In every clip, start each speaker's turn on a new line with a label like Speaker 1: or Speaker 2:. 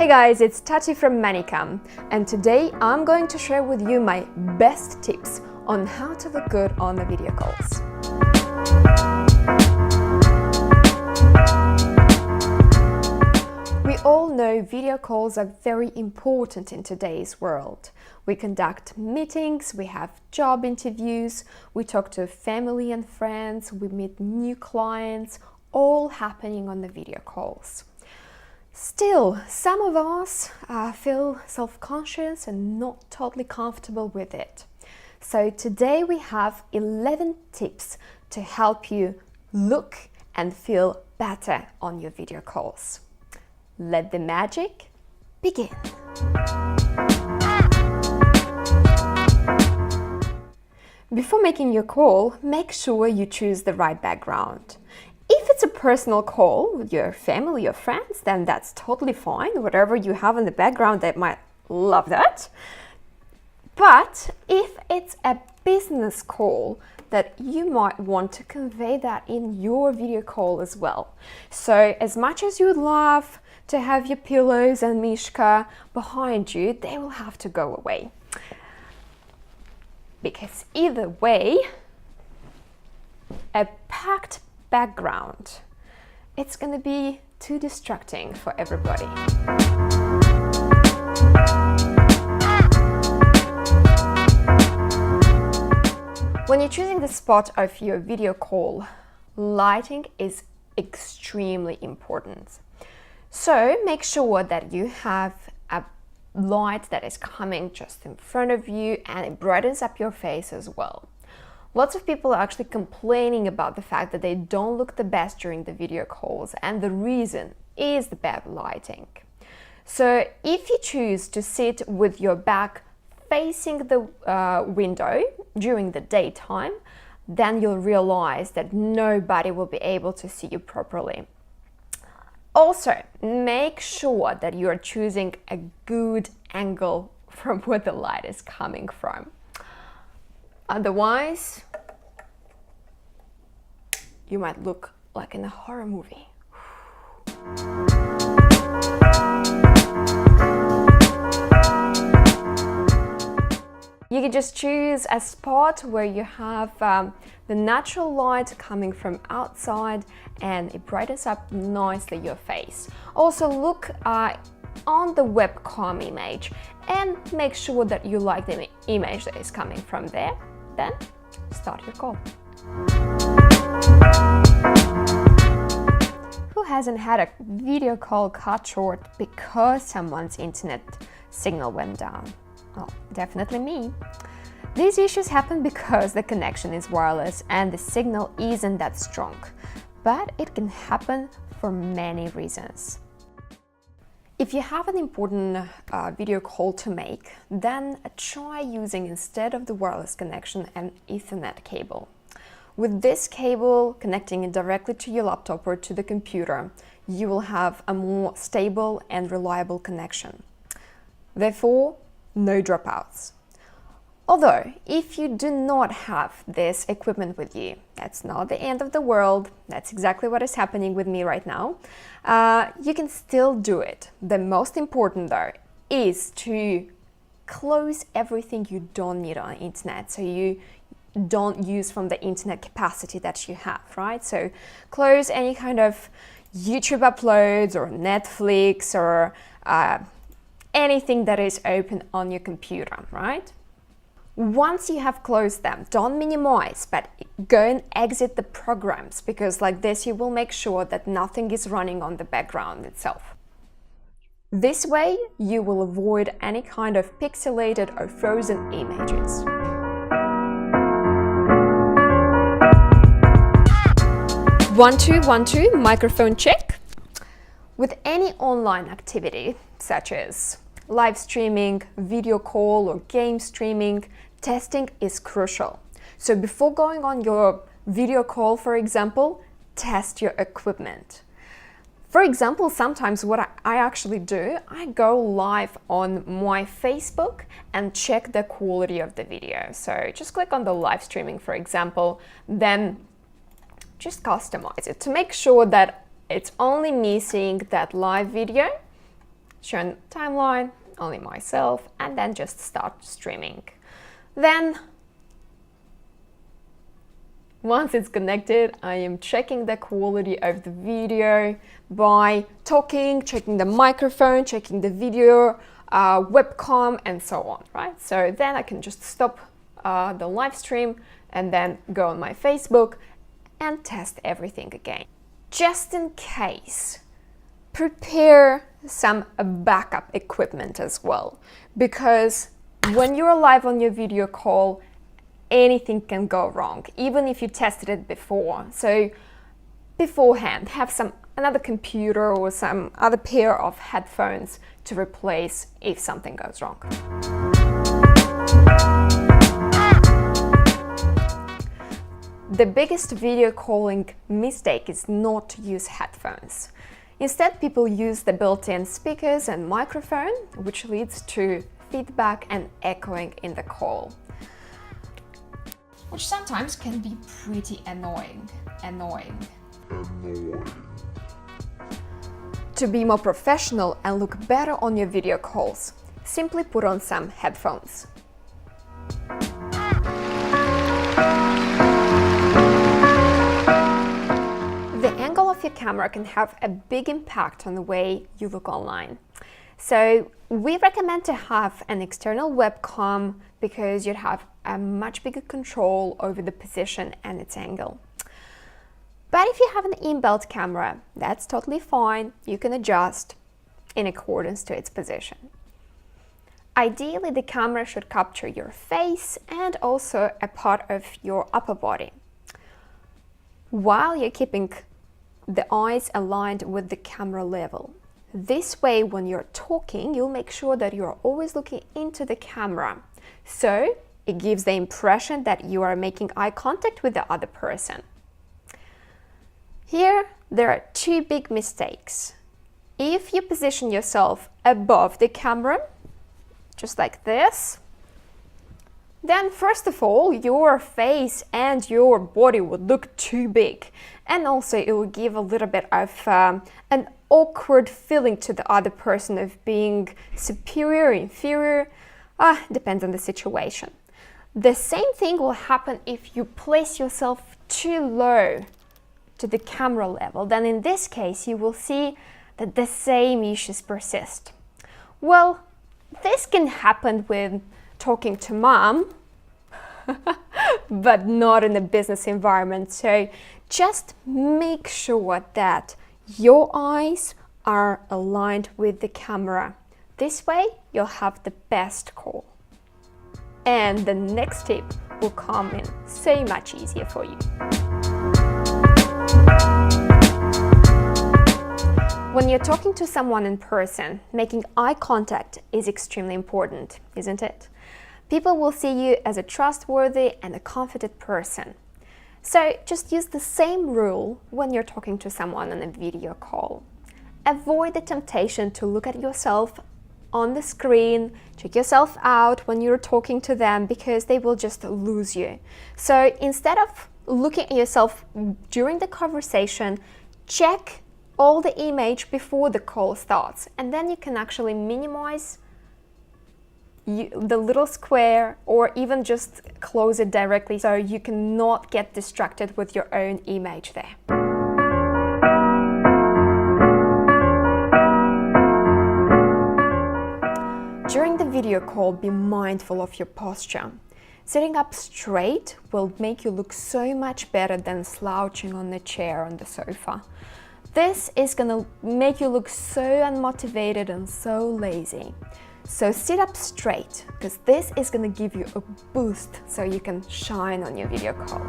Speaker 1: Hey guys, it's Tati from Manicam, and today I'm going to share with you my best tips on how to look good on the video calls. We all know video calls are very important in today's world. We conduct meetings, we have job interviews, we talk to family and friends, we meet new clients, all happening on the video calls. Still, some of us feel self-conscious and not totally comfortable with it. So today we have 11 tips to help you look and feel better on your video calls. Let the magic begin. Before making your call, make sure you choose the right background. If it's a personal call with your family or friends, then that's totally fine. Whatever you have in the background, they might love that. But if it's a business call, that you might want to convey that in your video call as well. So as much as you would love to have your pillows and Mishka behind you, they will have to go away. Because either way, a packed background, it's going to be too distracting for everybody. When you're choosing the spot of your video call, lighting is extremely important. So make sure that you have a light that is coming just in front of you and it brightens up your face as well. Lots of people are actually complaining about the fact that they don't look the best during the video calls, and the reason is the bad lighting. So if you choose to sit with your back facing the window during the daytime, then you'll realize that nobody will be able to see you properly. Also, make sure that you are choosing a good angle from where the light is coming from. Otherwise, you might look like in a horror movie. You can just choose a spot where you have the natural light coming from outside and it brightens up nicely your face. Also look on the webcam image and make sure that you like the image that is coming from there. Then start your call. Who hasn't had a video call cut short because someone's internet signal went down? Well, definitely me. These issues happen because the connection is wireless and the signal isn't that strong, but it can happen for many reasons. If you have an important video call to make, then try using, instead of the wireless connection, an Ethernet cable. With this cable connecting it directly to your laptop or to the computer, you will have a more stable and reliable connection. Therefore, no dropouts. Although, if you do not have this equipment with you, that's not the end of the world. That's exactly what is happening with me right now. You can still do it. The most important, though, is to close everything you don't need on the internet, so you don't use from the internet capacity that you have, right? So close any kind of YouTube uploads or Netflix or anything that is open on your computer, right? Once you have closed them, don't minimize, but go and exit the programs, because like this you will make sure that nothing is running on the background itself. This way you will avoid any kind of pixelated or frozen images. One, two, microphone check. With any online activity, such as live streaming, video call or game streaming, testing is crucial. So before going on your video call, for example, test your equipment. For example, sometimes what I actually do, I go live on my Facebook and check the quality of the video. So just click on the live streaming, for example, then just customize it to make sure that it's only me seeing that live video shown timeline, only myself, and then just start streaming. Then, once it's connected, I am checking the quality of the video by talking, checking the microphone, checking the video, webcam, and so on, right? So then I can just stop the live stream and then go on my Facebook and test everything again. Just in case, prepare some backup equipment as well, because when you're live on your video call, anything can go wrong, even if you tested it before. So beforehand, have another computer or some other pair of headphones to replace if something goes wrong. The biggest video calling mistake is not to use headphones. Instead, people use the built-in speakers and microphone, which leads to feedback and echoing in the call, which sometimes can be pretty annoying. To be more professional and look better on your video calls, simply put on some headphones. The angle of your camera can have a big impact on the way you look online. So we recommend to have an external webcam because you'd have a much bigger control over the position and its angle. But if you have an inbuilt camera, that's totally fine. You can adjust in accordance to its position. Ideally, the camera should capture your face and also a part of your upper body, while you're keeping the eyes aligned with the camera level. This way, when you're talking, you'll make sure that you're always looking into the camera. So it gives the impression that you are making eye contact with the other person. Here, there are two big mistakes. If you position yourself above the camera, just like this, then first of all, your face and your body would look too big. And also it will give a little bit of an awkward feeling to the other person of being superior, inferior, depends on the situation. The same thing will happen if you place yourself too low to the camera level. Then in this case, you will see that the same issues persist. Well, this can happen with talking to mom, but not in a business environment. So just make sure that your eyes are aligned with the camera. This way, you'll have the best call. And the next tip will come in so much easier for you. When you're talking to someone in person, making eye contact is extremely important, isn't it? People will see you as a trustworthy and a confident person. So just use the same rule when you're talking to someone on a video call. Avoid the temptation to look at yourself on the screen, check yourself out when you're talking to them, because they will just lose you. So instead of looking at yourself during the conversation, check all the image before the call starts, and then you can actually minimize the little square, or even just close it directly so you cannot get distracted with your own image there. During the video call, be mindful of your posture. Sitting up straight will make you look so much better than slouching on the chair on the sofa. This is gonna make you look so unmotivated and so lazy. So sit up straight, because this is going to give you a boost so you can shine on your video call.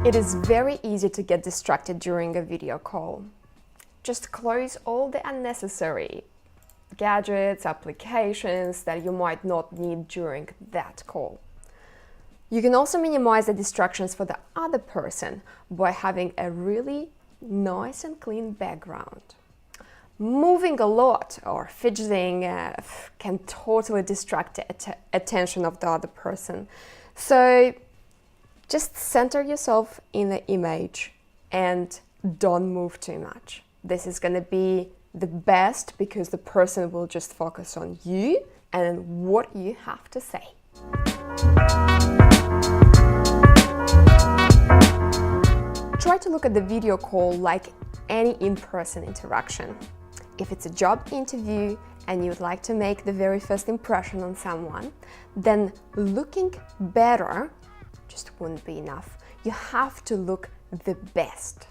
Speaker 1: It is very easy to get distracted during a video call. Just close all the unnecessary gadgets, applications that you might not need during that call. You can also minimize the distractions for the other person by having a really nice and clean background. Moving a lot or fidgeting can totally distract the attention of the other person. So just center yourself in the image and don't move too much. This is going to be the best because the person will just focus on you and what you have to say. Try to look at the video call like any in-person interaction. If it's a job interview and you would like to make the very first impression on someone, then looking better just wouldn't be enough. You have to look the best.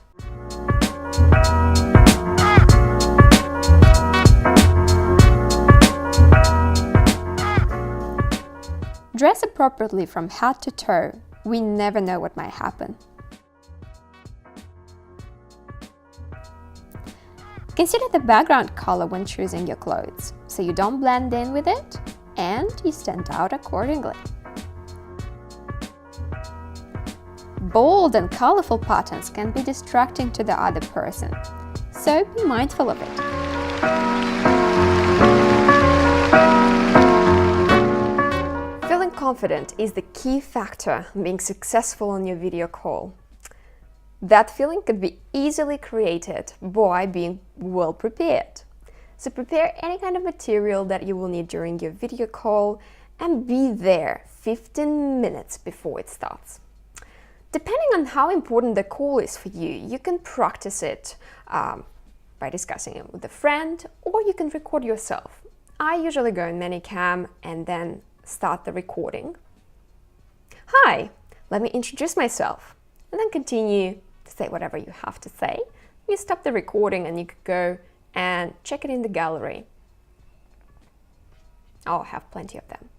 Speaker 1: Dress appropriately from head to toe. We never know what might happen. Consider the background color when choosing your clothes, so you don't blend in with it and you stand out accordingly. Bold and colorful patterns can be distracting to the other person, so be mindful of it. Feeling confident is the key factor in being successful on your video call. That feeling could be easily created by being well prepared. So prepare any kind of material that you will need during your video call and be there 15 minutes before it starts. Depending on how important the call is for you, you can practice it by discussing it with a friend, or you can record yourself. I usually go in ManyCam and then start the recording. Hi, let me introduce myself, and then continue to say whatever you have to say. You stop the recording and you could go and check it in the gallery. Oh, I have plenty of them.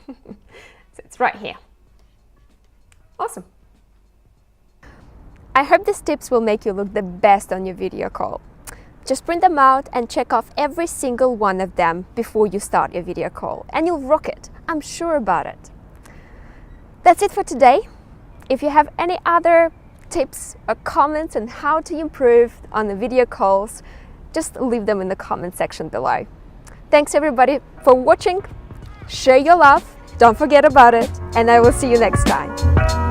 Speaker 1: So it's right here. Awesome. I hope these tips will make you look the best on your video call. Just print them out and check off every single one of them before you start your video call, and you'll rock it. I'm sure about it. That's it for today. If you have any other tips or comments on how to improve on the video calls, just leave them in the comment section below. Thanks everybody for watching. Share your love, don't forget about it, and I will see you next time.